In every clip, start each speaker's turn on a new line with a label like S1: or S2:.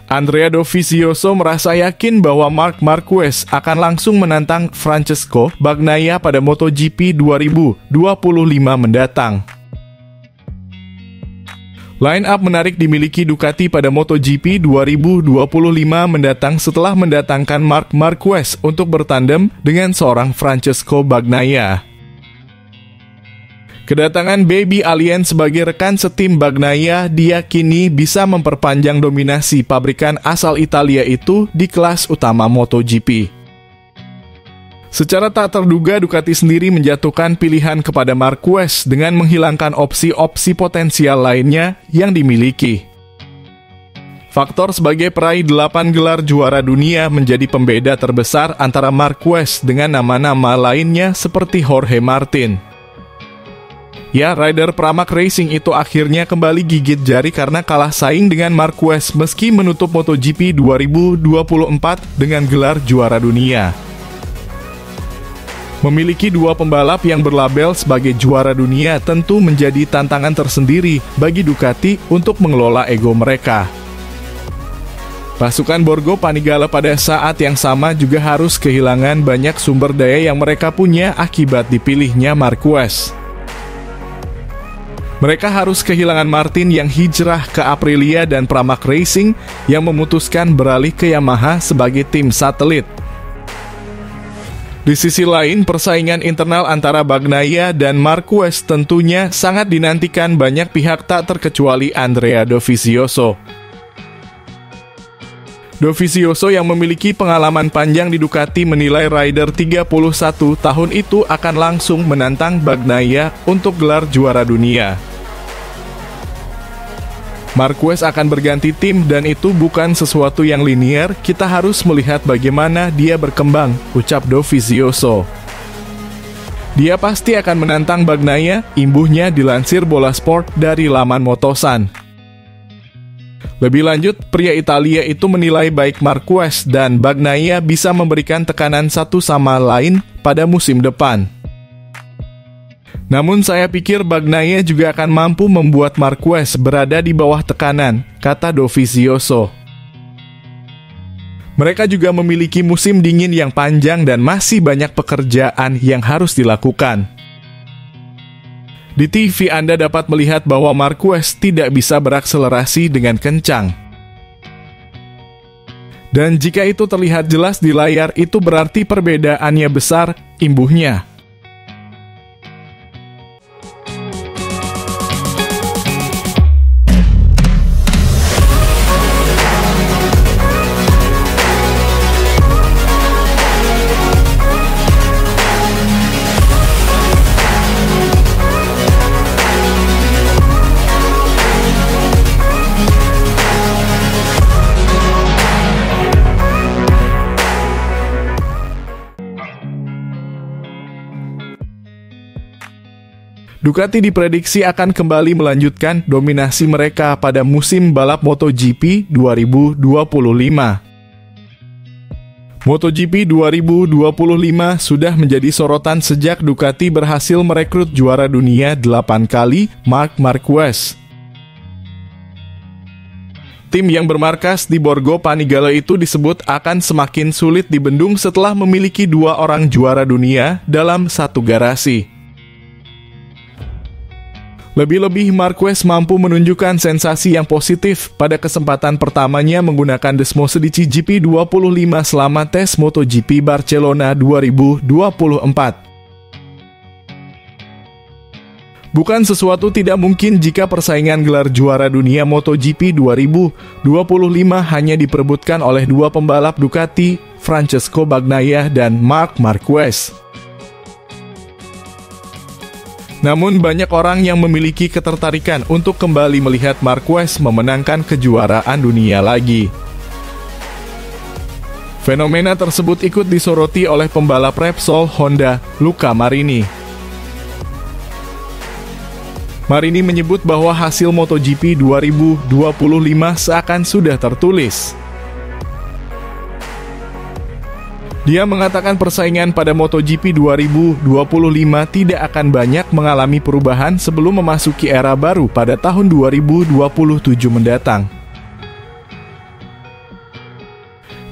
S1: Andrea Dovizioso merasa yakin bahwa Marc Marquez akan langsung menantang Francesco Bagnaia pada MotoGP 2025 mendatang. Line up menarik dimiliki Ducati pada MotoGP 2025 mendatang setelah mendatangkan Marc Marquez untuk bertandem dengan seorang Francesco Bagnaia. Kedatangan Baby Alien sebagai rekan setim Bagnaia diyakini bisa memperpanjang dominasi pabrikan asal Italia itu di kelas utama MotoGP. Secara tak terduga, Ducati sendiri menjatuhkan pilihan kepada Marquez dengan menghilangkan opsi-opsi potensial lainnya yang dimiliki. Faktor sebagai peraih 8 gelar juara dunia menjadi pembeda terbesar antara Marquez dengan nama-nama lainnya seperti Jorge Martin. Ya, rider Pramac Racing itu akhirnya kembali gigit jari karena kalah saing dengan Marquez meski menutup MotoGP 2024 dengan gelar juara dunia. Memiliki dua pembalap yang berlabel sebagai juara dunia tentu menjadi tantangan tersendiri bagi Ducati untuk mengelola ego mereka. Pasukan Borgo Panigale pada saat yang sama juga harus kehilangan banyak sumber daya yang mereka punya akibat dipilihnya Marquez. Mereka harus kehilangan Martin yang hijrah ke Aprilia dan Pramac Racing yang memutuskan beralih ke Yamaha sebagai tim satelit. Di sisi lain, persaingan internal antara Bagnaia dan Marquez tentunya sangat dinantikan banyak pihak tak terkecuali Andrea Dovizioso. Dovizioso yang memiliki pengalaman panjang di Ducati menilai rider 31 tahun itu akan langsung menantang Bagnaia untuk gelar juara dunia. Marquez akan berganti tim dan itu bukan sesuatu yang linier, kita harus melihat bagaimana dia berkembang, ucap Dovizioso. Dia pasti akan menantang Bagnaia, imbuhnya dilansir Bola Sport dari laman Motosan. Lebih lanjut, pria Italia itu menilai baik Marquez dan Bagnaia bisa memberikan tekanan satu sama lain pada musim depan. Namun saya pikir Bagnaia juga akan mampu membuat Marquez berada di bawah tekanan, kata Dovizioso. Mereka juga memiliki musim dingin yang panjang dan masih banyak pekerjaan yang harus dilakukan. Di TV Anda dapat melihat bahwa Marquez tidak bisa berakselerasi dengan kencang. Dan jika itu terlihat jelas di layar, itu berarti perbedaannya besar, imbuhnya. Ducati diprediksi akan kembali melanjutkan dominasi mereka pada musim balap MotoGP 2025. MotoGP 2025 sudah menjadi sorotan sejak Ducati berhasil merekrut juara dunia 8 kali, Marc Marquez. Tim yang bermarkas di Borgo Panigale itu disebut akan semakin sulit dibendung setelah memiliki 2 orang juara dunia dalam satu garasi. Lebih-lebih Marquez mampu menunjukkan sensasi yang positif pada kesempatan pertamanya menggunakan Desmosedici GP25 selama tes MotoGP Barcelona 2024. Bukan sesuatu tidak mungkin jika persaingan gelar juara dunia MotoGP 2025 hanya diperebutkan oleh 2 pembalap Ducati, Francesco Bagnaia dan Marc Marquez. Namun banyak orang yang memiliki ketertarikan untuk kembali melihat Marquez memenangkan kejuaraan dunia lagi. Fenomena tersebut ikut disoroti oleh pembalap Repsol Honda, Luca Marini. Marini menyebut bahwa hasil MotoGP 2025 seakan sudah tertulis. Dia mengatakan persaingan pada MotoGP 2025 tidak akan banyak mengalami perubahan sebelum memasuki era baru pada tahun 2027 mendatang.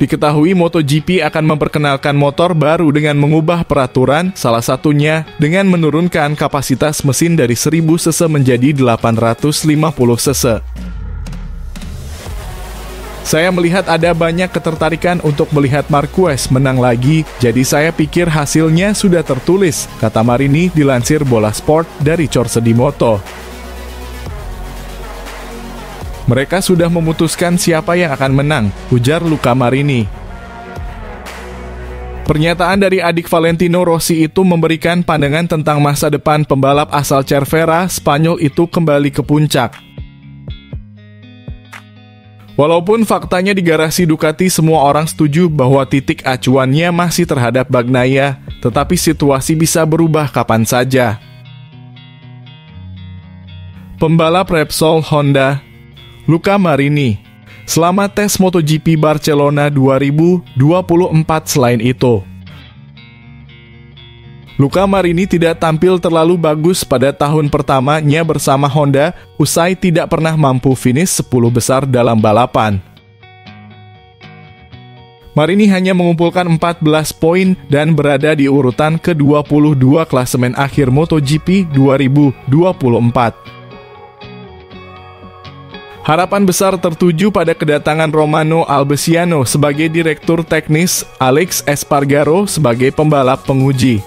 S1: Diketahui MotoGP akan memperkenalkan motor baru dengan mengubah peraturan, salah satunya dengan menurunkan kapasitas mesin dari 1000 cc menjadi 850 cc. Saya melihat ada banyak ketertarikan untuk melihat Marquez menang lagi, jadi saya pikir hasilnya sudah tertulis, kata Marini dilansir Bola Sport dari Corse di Moto. Mereka sudah memutuskan siapa yang akan menang, ujar Luca Marini. Pernyataan dari adik Valentino Rossi itu memberikan pandangan tentang masa depan pembalap asal Cervera, Spanyol itu kembali ke puncak. Walaupun faktanya di garasi Ducati semua orang setuju bahwa titik acuannya masih terhadap Bagnaia, tetapi situasi bisa berubah kapan saja. Pembalap Repsol Honda Luca Marini, selamat tes MotoGP Barcelona 2024 selain itu. Luca Marini tidak tampil terlalu bagus pada tahun pertamanya bersama Honda, usai tidak pernah mampu finish 10 besar dalam balapan. Marini hanya mengumpulkan 14 poin dan berada di urutan ke-22 klasemen akhir MotoGP 2024. Harapan besar tertuju pada kedatangan Romano Albesiano sebagai direktur teknis, Alex Espargaro sebagai pembalap penguji.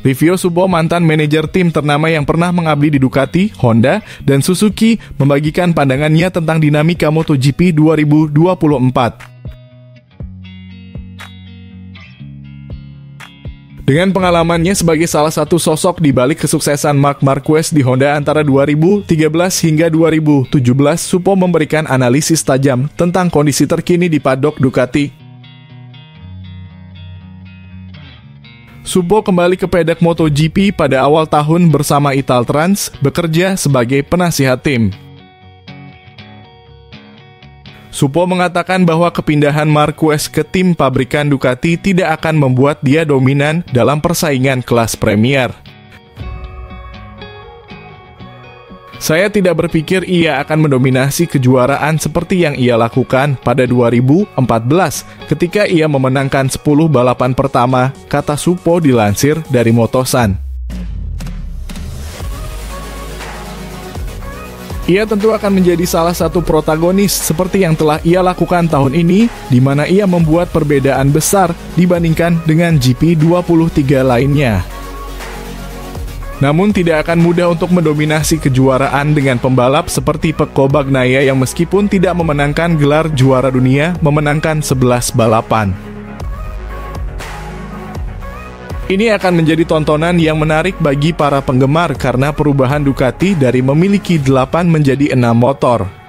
S1: Livio Subo, mantan manajer tim ternama yang pernah mengabdi di Ducati, Honda, dan Suzuki, membagikan pandangannya tentang dinamika MotoGP 2024. Dengan pengalamannya sebagai salah satu sosok di balik kesuksesan Marc Marquez di Honda antara 2013 hingga 2017, Supo memberikan analisis tajam tentang kondisi terkini di paddock Ducati. Supo kembali ke pedok MotoGP pada awal tahun bersama Italtrans, bekerja sebagai penasihat tim. Supo mengatakan bahwa kepindahan Marquez ke tim pabrikan Ducati tidak akan membuat dia dominan dalam persaingan kelas Premier. Saya tidak berpikir ia akan mendominasi kejuaraan seperti yang ia lakukan pada 2014 ketika ia memenangkan 10 balapan pertama, kata Supo dilansir dari Motosan. Ia tentu akan menjadi salah satu protagonis seperti yang telah ia lakukan tahun ini, di mana ia membuat perbedaan besar dibandingkan dengan GP23 lainnya. Namun tidak akan mudah untuk mendominasi kejuaraan dengan pembalap seperti Pecco Bagnaia yang meskipun tidak memenangkan gelar juara dunia, memenangkan 11 balapan. Ini akan menjadi tontonan yang menarik bagi para penggemar karena perubahan Ducati dari memiliki 8 menjadi 6 motor.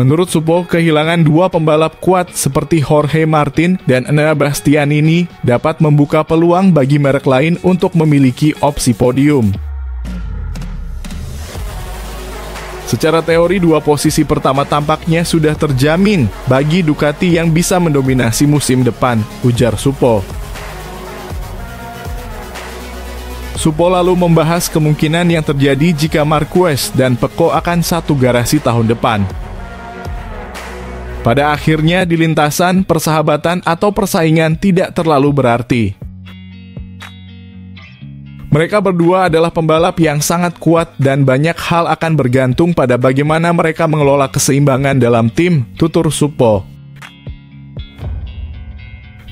S1: Menurut Supo, kehilangan 2 pembalap kuat seperti Jorge Martin dan Enea Bastianini dapat membuka peluang bagi merek lain untuk memiliki opsi podium. Secara teori, 2 posisi pertama tampaknya sudah terjamin bagi Ducati yang bisa mendominasi musim depan, ujar Supo. Supo lalu membahas kemungkinan yang terjadi jika Marquez dan Pecco akan satu garasi tahun depan. Pada akhirnya di lintasan, persahabatan atau persaingan tidak terlalu berarti. Mereka berdua adalah pembalap yang sangat kuat dan banyak hal akan bergantung pada bagaimana mereka mengelola keseimbangan dalam tim, tutur Supo.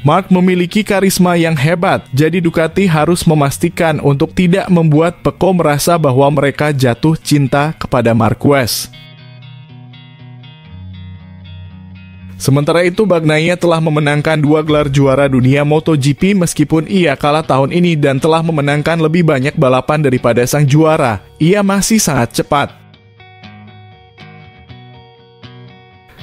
S1: Marc memiliki karisma yang hebat, jadi Ducati harus memastikan untuk tidak membuat Pecco merasa bahwa mereka jatuh cinta kepada Marquez. Sementara itu, Bagnaia telah memenangkan 2 gelar juara dunia MotoGP meskipun ia kalah tahun ini dan telah memenangkan lebih banyak balapan daripada sang juara. Ia masih sangat cepat.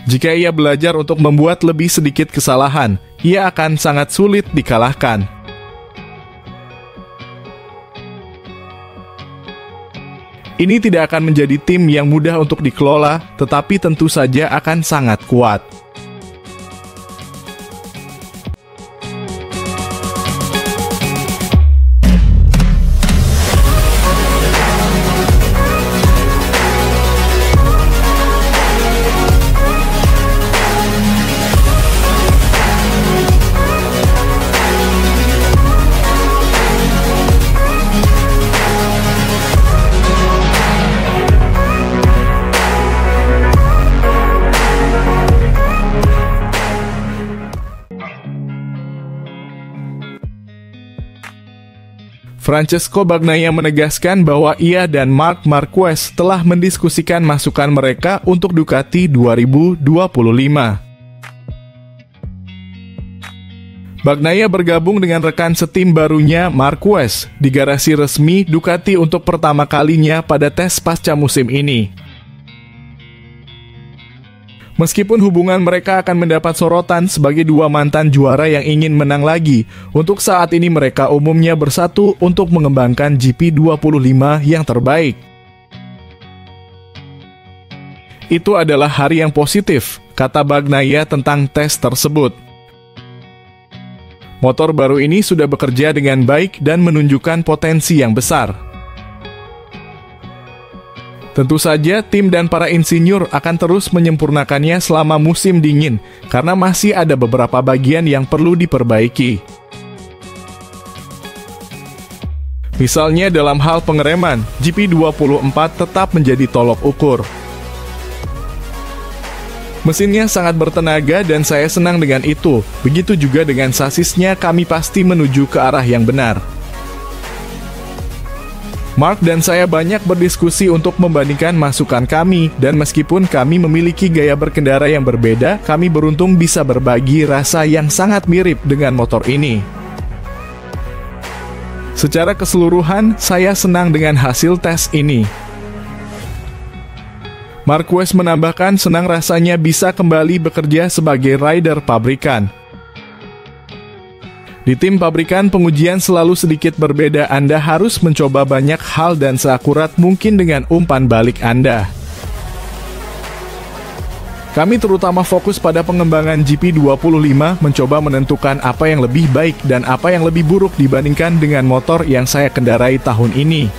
S1: Jika ia belajar untuk membuat lebih sedikit kesalahan, ia akan sangat sulit dikalahkan. Ini tidak akan menjadi tim yang mudah untuk dikelola, tetapi tentu saja akan sangat kuat. Francesco Bagnaia menegaskan bahwa ia dan Marc Marquez telah mendiskusikan masukan mereka untuk Ducati 2025. Bagnaia bergabung dengan rekan setim barunya Marquez di garasi resmi Ducati untuk pertama kalinya pada tes pasca musim ini. Meskipun hubungan mereka akan mendapat sorotan sebagai 2 mantan juara yang ingin menang lagi, untuk saat ini mereka umumnya bersatu untuk mengembangkan GP25 yang terbaik. Itu adalah hari yang positif, kata Bagnaia tentang tes tersebut. Motor baru ini sudah bekerja dengan baik dan menunjukkan potensi yang besar. Tentu saja, tim dan para insinyur akan terus menyempurnakannya selama musim dingin, karena masih ada beberapa bagian yang perlu diperbaiki. Misalnya dalam hal pengereman, GP24 tetap menjadi tolok ukur. Mesinnya sangat bertenaga dan saya senang dengan itu. Begitu juga dengan sasisnya, kami pasti menuju ke arah yang benar. Mark dan saya banyak berdiskusi untuk membandingkan masukan kami, dan meskipun kami memiliki gaya berkendara yang berbeda, kami beruntung bisa berbagi rasa yang sangat mirip dengan motor ini. Secara keseluruhan, saya senang dengan hasil tes ini. Marquez menambahkan senang rasanya bisa kembali bekerja sebagai rider pabrikan. Di tim pabrikan, pengujian selalu sedikit berbeda. Anda harus mencoba banyak hal dan seakurat mungkin dengan umpan balik Anda. Kami terutama fokus pada pengembangan GP25, mencoba menentukan apa yang lebih baik dan apa yang lebih buruk dibandingkan dengan motor yang saya kendarai tahun ini.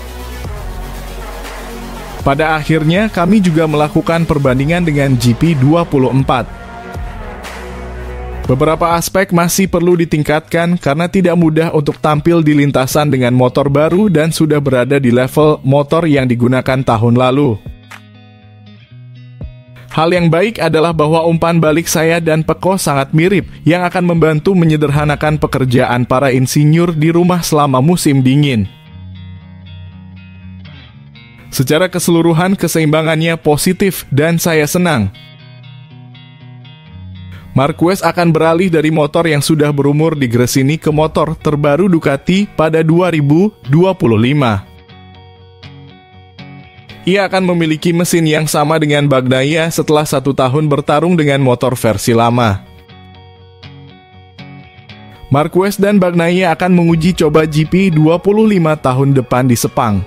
S1: Pada akhirnya, kami juga melakukan perbandingan dengan GP24. Beberapa aspek masih perlu ditingkatkan karena tidak mudah untuk tampil di lintasan dengan motor baru dan sudah berada di level motor yang digunakan tahun lalu. Hal yang baik adalah bahwa umpan balik saya dan Pecco sangat mirip, yang akan membantu menyederhanakan pekerjaan para insinyur di rumah selama musim dingin. Secara keseluruhan, keseimbangannya positif dan saya senang. Marquez akan beralih dari motor yang sudah berumur di Gresini ke motor terbaru Ducati pada 2025. Ia akan memiliki mesin yang sama dengan Bagnaia setelah 1 tahun bertarung dengan motor versi lama. Marquez dan Bagnaia akan menguji coba GP25 tahun depan di Sepang.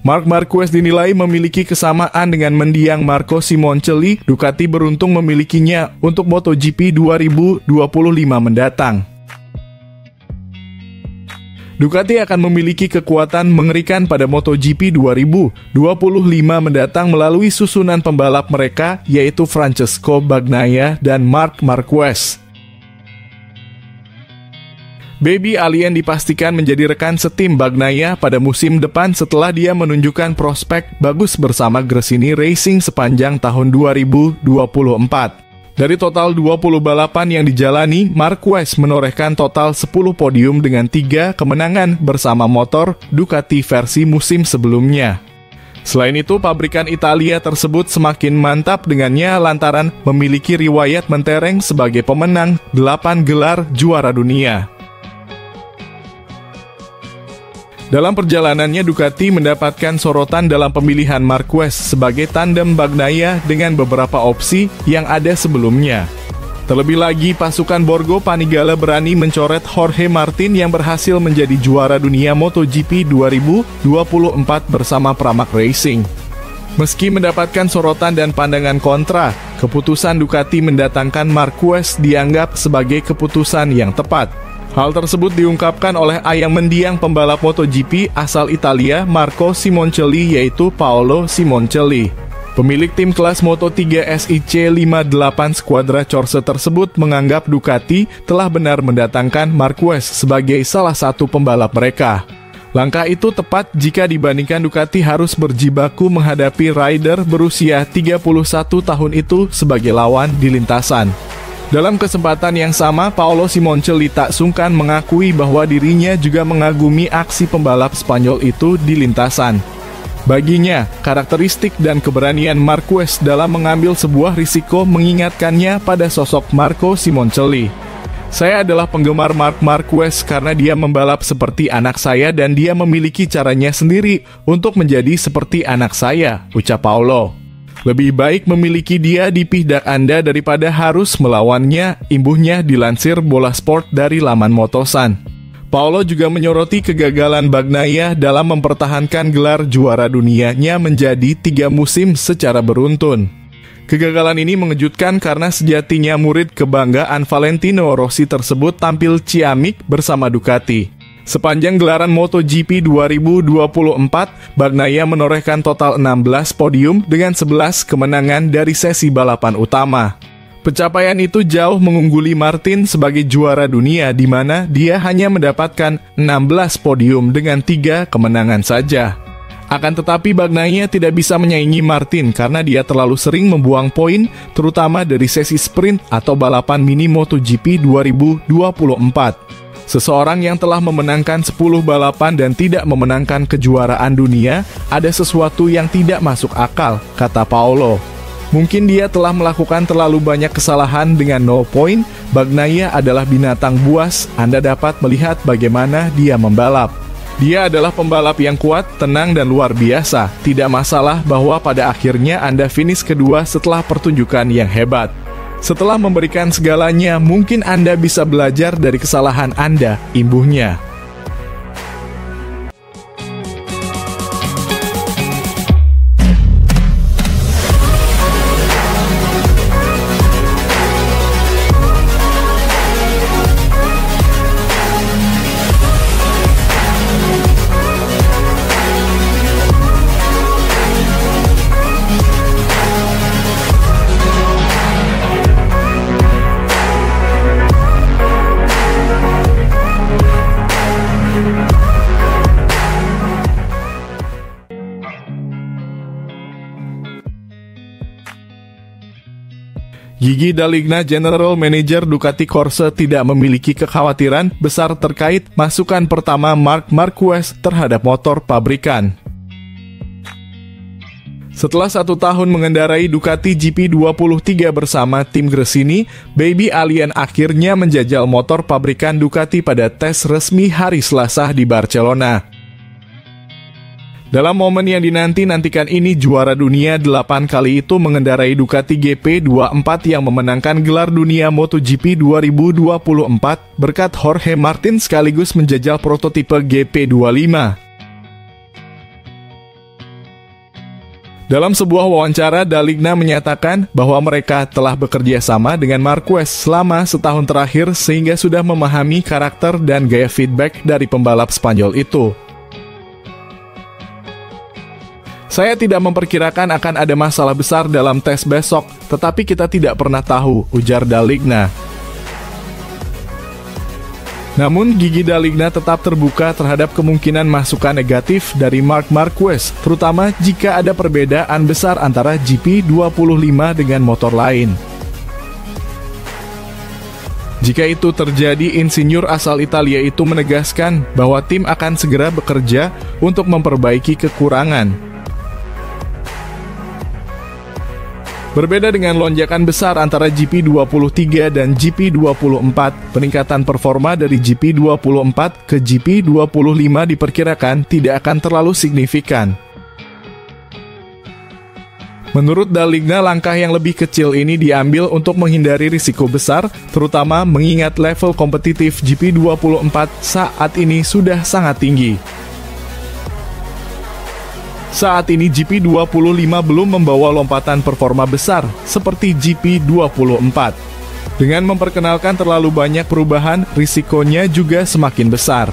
S1: Marc Marquez dinilai memiliki kesamaan dengan mendiang Marco Simoncelli. Ducati beruntung memilikinya untuk MotoGP 2025 mendatang. Ducati akan memiliki kekuatan mengerikan pada MotoGP 2025 mendatang melalui susunan pembalap mereka, yaitu Francesco Bagnaia dan Marc Marquez. Baby Alien dipastikan menjadi rekan setim Bagnaia pada musim depan setelah dia menunjukkan prospek bagus bersama Gresini Racing sepanjang tahun 2024. Dari total 20 balapan yang dijalani, Marquez menorehkan total 10 podium dengan 3 kemenangan bersama motor Ducati versi musim sebelumnya. Selain itu, pabrikan Italia tersebut semakin mantap dengannya lantaran memiliki riwayat mentereng sebagai pemenang 8 gelar juara dunia. Dalam perjalanannya, Ducati mendapatkan sorotan dalam pemilihan Marquez sebagai tandem Bagnaia dengan beberapa opsi yang ada sebelumnya. Terlebih lagi, pasukan Borgo Panigale berani mencoret Jorge Martin yang berhasil menjadi juara dunia MotoGP 2024 bersama Pramac Racing. Meski mendapatkan sorotan dan pandangan kontra, keputusan Ducati mendatangkan Marquez dianggap sebagai keputusan yang tepat. Hal tersebut diungkapkan oleh ayang mendiang pembalap MotoGP asal Italia Marco Simoncelli, yaitu Paolo Simoncelli. Pemilik tim kelas Moto3 SIC 58 Squadra Corse tersebut menganggap Ducati telah benar mendatangkan Marquez sebagai salah satu pembalap mereka. Langkah itu tepat jika dibandingkan Ducati harus berjibaku menghadapi rider berusia 31 tahun itu sebagai lawan di lintasan. Dalam kesempatan yang sama, Paolo Simoncelli tak sungkan mengakui bahwa dirinya juga mengagumi aksi pembalap Spanyol itu di lintasan. Baginya, karakteristik dan keberanian Marquez dalam mengambil sebuah risiko mengingatkannya pada sosok Marco Simoncelli. Saya adalah penggemar Marc Marquez karena dia membalap seperti anak saya dan dia memiliki caranya sendiri untuk menjadi seperti anak saya, ucap Paolo. Lebih baik memiliki dia di pihak Anda daripada harus melawannya, imbuhnya dilansir Bola Sport dari laman Motosan. Paolo juga menyoroti kegagalan Bagnaia dalam mempertahankan gelar juara dunianya menjadi 3 musim secara beruntun. Kegagalan ini mengejutkan karena sejatinya murid kebanggaan Valentino Rossi tersebut tampil ciamik bersama Ducati. Sepanjang gelaran MotoGP 2024, Bagnaia menorehkan total 16 podium dengan 11 kemenangan dari sesi balapan utama. Pencapaian itu jauh mengungguli Martin sebagai juara dunia di mana dia hanya mendapatkan 16 podium dengan 3 kemenangan saja. Akan tetapi Bagnaia tidak bisa menyaingi Martin karena dia terlalu sering membuang poin, terutama dari sesi sprint atau balapan mini MotoGP 2024. Seseorang yang telah memenangkan 10 balapan dan tidak memenangkan kejuaraan dunia, ada sesuatu yang tidak masuk akal, kata Paolo. Mungkin dia telah melakukan terlalu banyak kesalahan dengan 0 poin. Bagnaia adalah binatang buas, Anda dapat melihat bagaimana dia membalap. Dia adalah pembalap yang kuat, tenang dan luar biasa. Tidak masalah bahwa pada akhirnya Anda finish kedua setelah pertunjukan yang hebat. Setelah memberikan segalanya, mungkin Anda bisa belajar dari kesalahan Anda, imbuhnya. Gigi D'Aligna, General Manager Ducati Corse, tidak memiliki kekhawatiran besar terkait masukan pertama Marc Marquez terhadap motor pabrikan. Setelah 1 tahun mengendarai Ducati GP23 bersama tim Gresini, Baby Alien akhirnya menjajal motor pabrikan Ducati pada tes resmi hari Selasa di Barcelona. Dalam momen yang dinanti-nantikan ini, juara dunia 8 kali itu mengendarai Ducati GP24 yang memenangkan gelar dunia MotoGP 2024 berkat Jorge Martin sekaligus menjajal prototipe GP25. Dalam sebuah wawancara, Daligna menyatakan bahwa mereka telah bekerja sama dengan Marquez selama setahun terakhir sehingga sudah memahami karakter dan gaya feedback dari pembalap Spanyol itu. Saya tidak memperkirakan akan ada masalah besar dalam tes besok, tetapi kita tidak pernah tahu, ujar Daligna. Namun, gigi Daligna tetap terbuka terhadap kemungkinan masukan negatif dari Marc Marquez, terutama jika ada perbedaan besar antara GP25 dengan motor lain. Jika itu terjadi, insinyur asal Italia itu menegaskan bahwa tim akan segera bekerja untuk memperbaiki kekurangan. Berbeda dengan lonjakan besar antara GP23 dan GP24, peningkatan performa dari GP24 ke GP25 diperkirakan tidak akan terlalu signifikan. Menurut Daligna, langkah yang lebih kecil ini diambil untuk menghindari risiko besar, terutama mengingat level kompetitif GP24 saat ini sudah sangat tinggi. Saat ini GP25 belum membawa lompatan performa besar seperti GP24. Dengan memperkenalkan terlalu banyak perubahan, risikonya juga semakin besar.